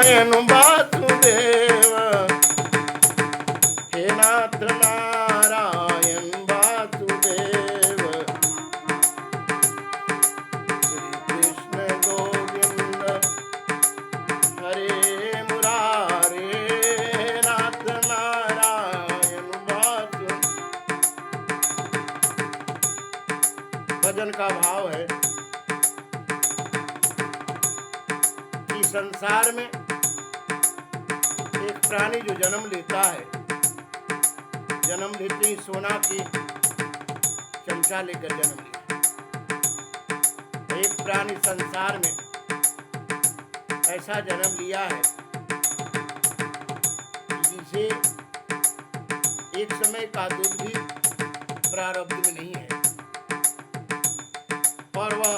नारायण वासुदेव, हे नाथ नारायण वासुदेव, श्री कृष्ण गोविंद हरे मुरारे, नाथ नारायण वासुदेव। भजन का भाव है कि संसार में एक प्राणी जो जन्म लेता है, जन्म लेते ही सोना की चमचा लेकर जन्म लिया। एक प्राणी संसार में ऐसा जन्म लिया है जिसे एक समय का दूध भी प्रारब्ध में नहीं है, और वह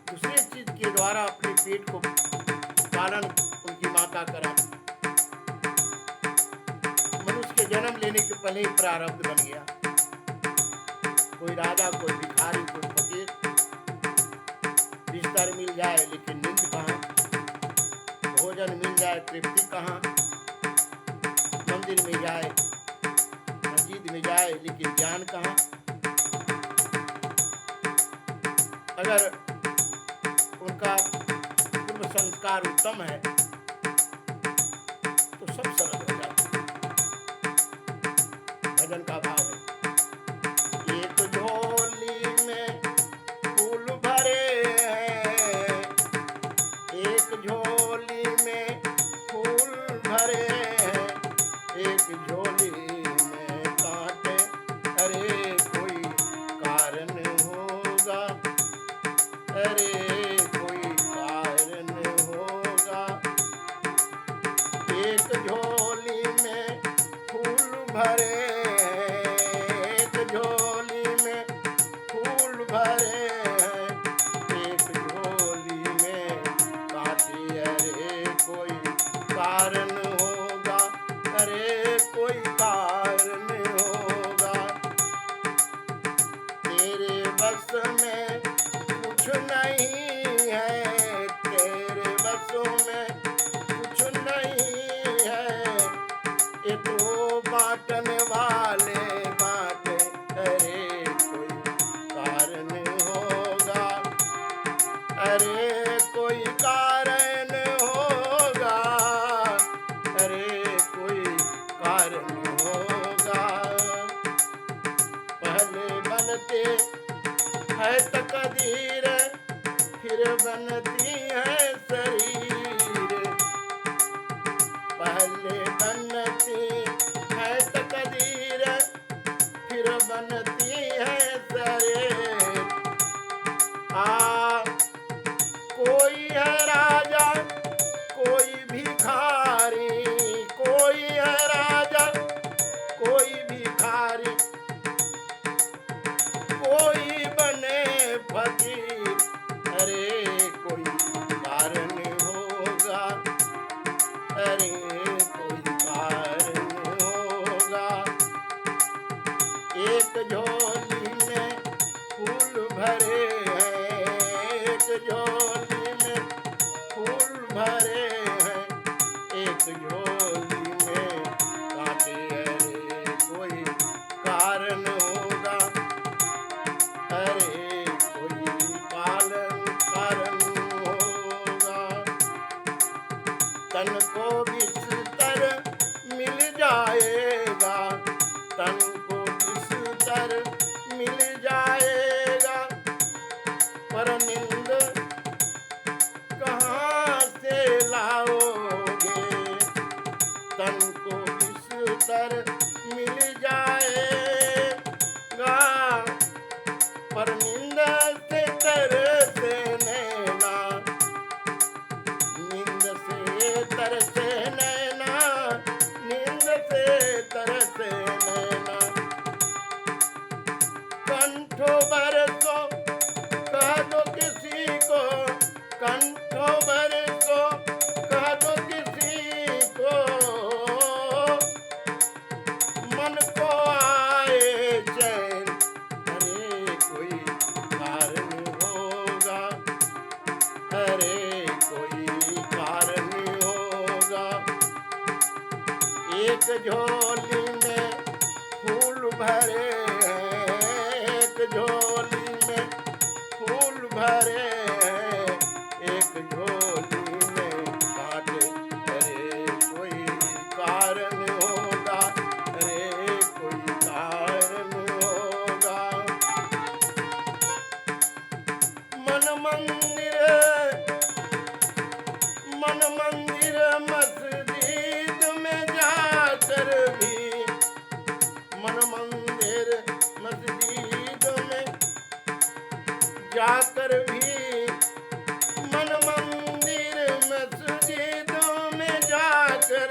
दूसरे चीज के द्वारा अपने पेट को पालन उनकी माता करा। मनुष्य के जन्म लेने के पहले ही प्रारब्ध बन गया। कोई राजा, कोई भिखारी, कोई फकीर, बिस्तर मिल जाए लेकिन नींद कहाँ, भोजन मिल जाए तृप्ति कहाँ, मंदिर में जाए, मस्जिद में जाए लेकिन ज्ञान कहाँ। अगर उनका पूर्व संस्कार उत्तम है तो सब सरल हो जाता। भजन का भाव है, एक झोली में फूल भरे हैं, एक झोली में फूल भरे हैं, एक झोली में कांटे, अरे कोई कारण होगा, अरे कोई कारण होगा। एक झोली में फूल भरे, एक झोली में फूल भरे, एक झोली में कांटे, अरे कोई कारण होगा, अरे कोई कारण होगा। तेरे बस में कुछ नहीं है, तेरे बसों में कुछ नहीं है, ये तो बांटने वाले बांटे, अरे कोई कारण होगा, अरे कोई कारण होगा, अरे कोई कारण होगा। पहले बनते है तकदीर, फिर बनती है शरीर, पहले बनती है तकदीर, फिर बनती है शरीर। कोई है राजा, कोई भिखारी, कोई है राजा, कोई भिखारी, कोई बने फकीर, अरे कोई कारण होगा, अरे कोई कारण होगा। एक झोली में फूल भरे हैं, एक झोली में फूल भरे हैं, एक झोली में कांटे, अरे कोई कारण होगा, अरे कोई कारण होगा। तन को बिस्तर मिल जाएगा, तन को बिस्तर मिल जाएगा, पर नींद कहाँ से लाओगे। तन को बिस्तर मिल जाएगा, पर नींद से तरसे नैना, नींद से तरसे नैना, झोली में फूल भरे हैं, एक झोली में फूल भरे हैं, एक झोली में कांटे। अरे कोई कारण होगा, अरे कोई कारण होगा। मन मंदिर मस्जिद में जाकर भी, मन मंदिर मस्जिद में जाकर भी, मन मंदिर मस्जिद में जाकर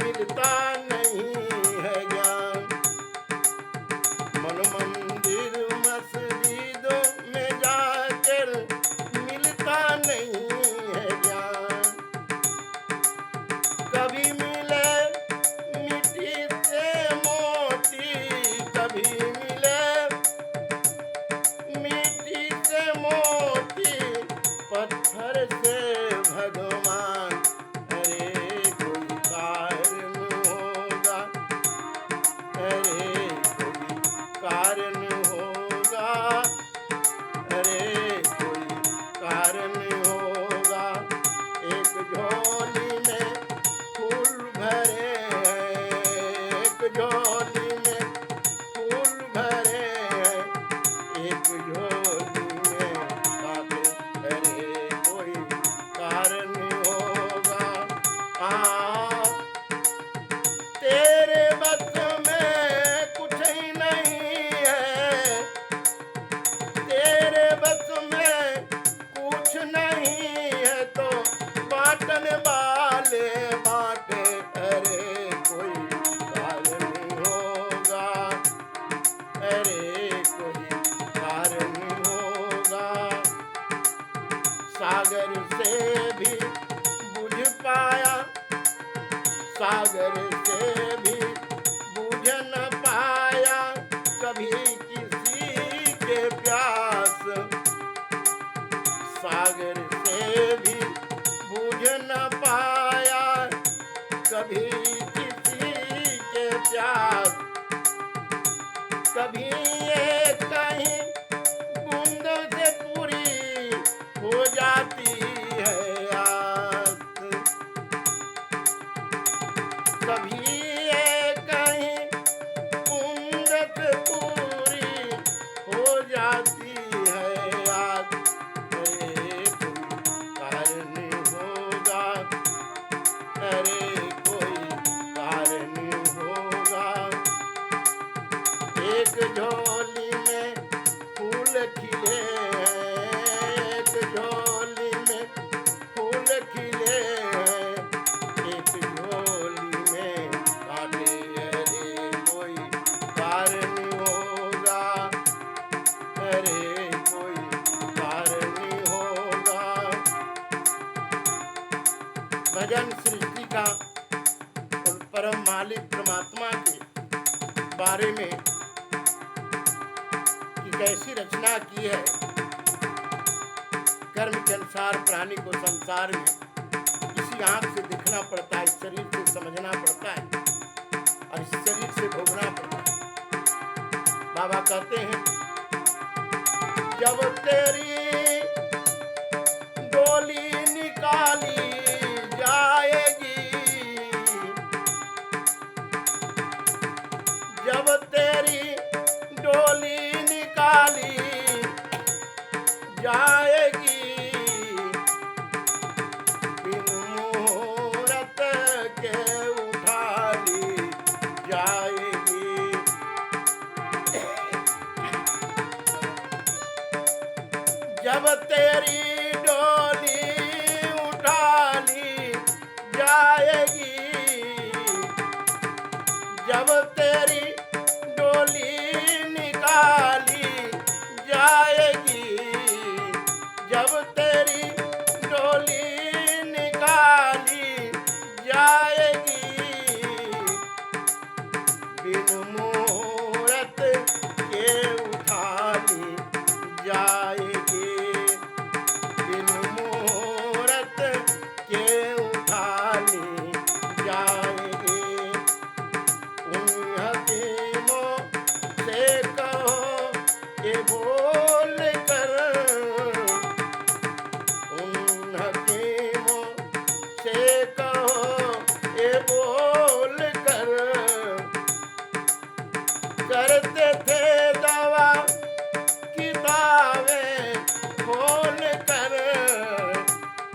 मिलता नहीं है ज्ञान। मन मंदिर मस्जिद में जाकर मिलता नहीं है ज्ञान। कभी मिले मिट्टी से मोती, कभी मिले मिट्टी से मोती, पत्थर से भगवान। अरे कोई कारण होगा, अरे कोई कारण होगा, अरे कोई कारण होगा। एक झोली में फूल भरे हैं, एक झोली में फूल भरे हैं, एक झोली में कांटे। अरे कोई कारण होगा। तेरे बस में कुछ ही नहीं है, तेरे बस में कुछ नहीं है तो बांटने वाले बांटे। अरे कोई कारण होगा, अरे कोई कारण होगा। सागर से भी बुझ पाया, सागर से भी बुझ न पाया कभी किसी के प्यास। सागर से भी बुझ न पाया कभी किसी के प्यास। कभी ये कहीं बूंद से पूरी हो जाती है आस, कभी ये कहीं बूंद से पूरी हो जाती है आस। अरे कोई कारण होगा, अरे कोई कारण होगा। एक झोली में फूल खिले हैं, एक झोली में फूल खिले हैं, एक झोली में कांटे। अरे कोई कारण होगा, अरे कोई कारण होगा। भजन सृष्टि का उन परम मालिक परमात्मा के बारे में कि कैसी रचना की है। कर्म के अनुसार प्राणी को संसार में इसी आंख से दिखना पड़ता है, इस शरीर से समझना पड़ता है और इस शरीर से भोगना पड़ता है। बाबा कहते हैं जब तेरी डोली निकाली जाएगी, जब तेरी डोली निकाली जाएगी, बिन मुहूर्त के उठा ली जाएगी।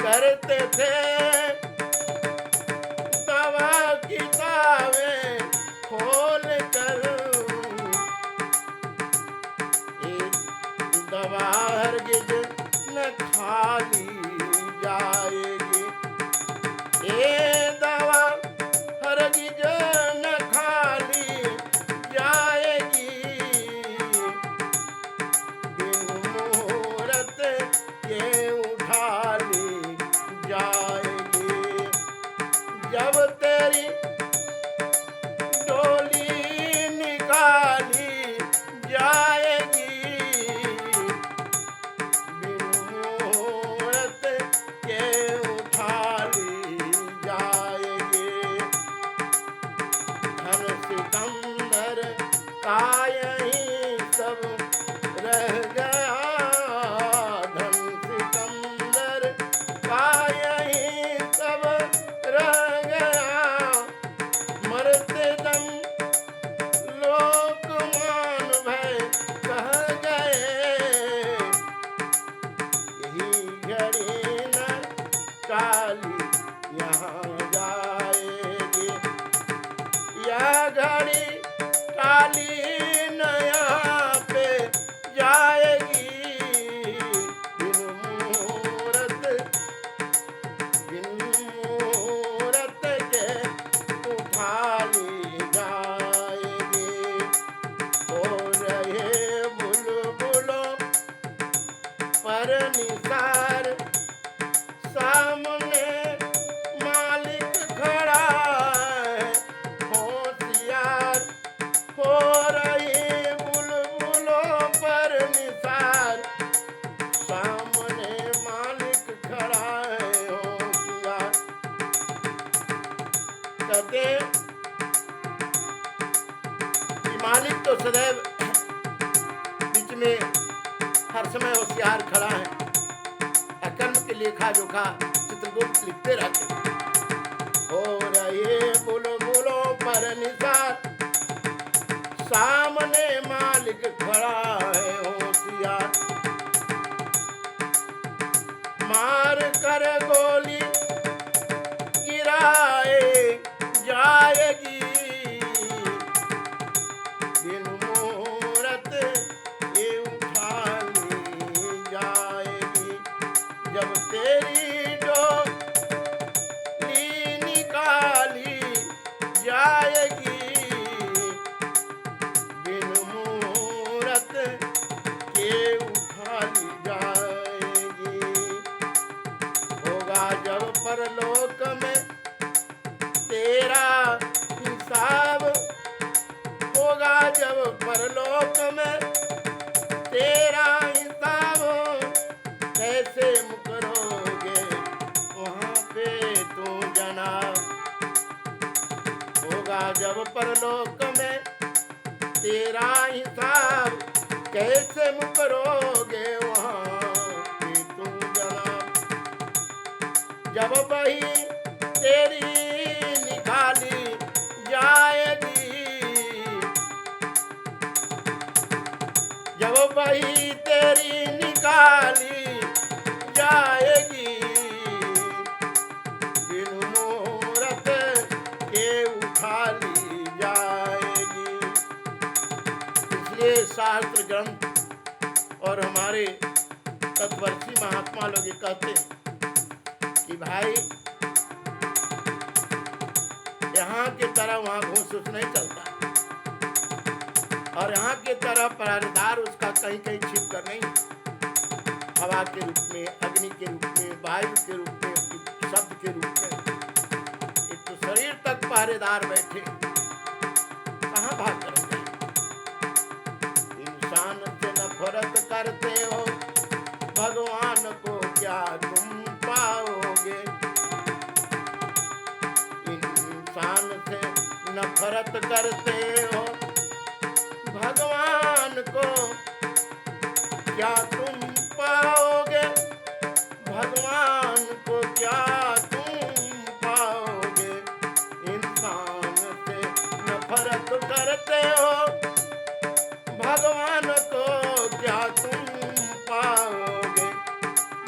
करते थे दवा किताबें खोल कर, दवा हरगिज न खाली जाएगी, ये दवा हरगिज न खाली जाएगी, बिन मुहूर्त ये उठा ली जाएगी। जब तेरी डोली निकाली जाएगी, बिन मुहूर्त ये उठा ली जाएगी। धन सिकंदर का यही सब रह गया, धन सिकंदर का यही सब रह गया, मरते दम लोकमान भय कह गए, यही घड़ी न काली यहाँ जाएगी, यह घड़ी काली न यहाँ पे जाएगी, बिन मुहूर्त के उठा ली जाएगी। हो रहे बुलबुलों पर निसार, सामने मालिक खड़ा है होशियार, हो रही बुलबुलों पर निसार, सामने मालिक खड़ा है होशियार। कहते कि मालिक तो सदैव बीच में हर समय होशियार खड़ा है, कर्म के लेखा जोखा चित्रगुप्त लिखते रहते। हो रहे बुलबुलों पर निसार, सामने मालिक खड़ा है होशियार, मार कर गोली गिराए जाएगी, बिन मुहूर्त ये उठा ली जाएगी। जब तेरी डोली निकाली जाएगी, बिन मुहूर्त के उठा ली जाएगी। होगा जब परलोक में तेरा हिसाब, होगा जब परलोक में तेरा हिसाब, कैसे मुकरोगे वहाँ पे तू जनाब। होगा जब परलोक में तेरा हिसाब, कैसे मुकरोगे वहाँ पे तू जनाब। जब बही तेरी निकाली जाएगी, जब बही तेरी निकाली जाएगी, बिन मुहूर्त के उठा ली जाएगी। इसलिए शास्त्र ग्रंथ और हमारे तत्वर्षी महात्मा लोग ये कहते हैं कि भाई यहाँ की तरह वहाँ घूस नहीं चलता, और यहाँ की तरह पहरेदार उसका कहीं कहीं छिप कर नहीं, हवा के रूप में, अग्नि के रूप में, वायु के रूप में, शब्द के रूप में, एक तो शरीर तक पहरेदार बैठे, कहाँ भाग करोगे। इंसान से नफरत करते हो, भगवान को क्या तुम पाओगे। इंसान से नफरत करते हो, भगवान को क्या तुम पाओगे, भगवान को क्या तुम पाओगे। इंसान से नफरत करते हो, भगवान को क्या तुम पाओगे।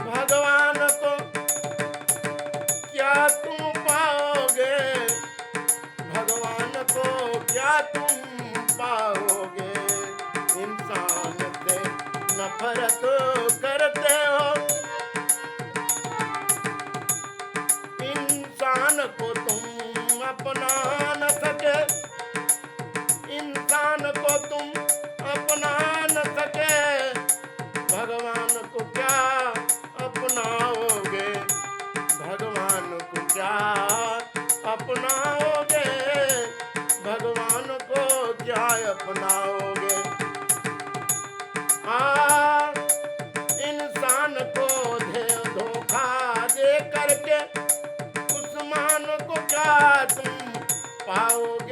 भगवान को तुम पाओगे, भगवान को क्या तुम पाओगे। इंसान से नफरत करते हो, इंसान को तुम अपना न सके, इंसान को तुम अपना न सके, भगवान को क्या अपनाओगे, भगवान को क्या अपनाओगे, भगवान को क्या अपनाओगे। इंसान को धोखा दे करके उस मान को क्या तुम पाओगे।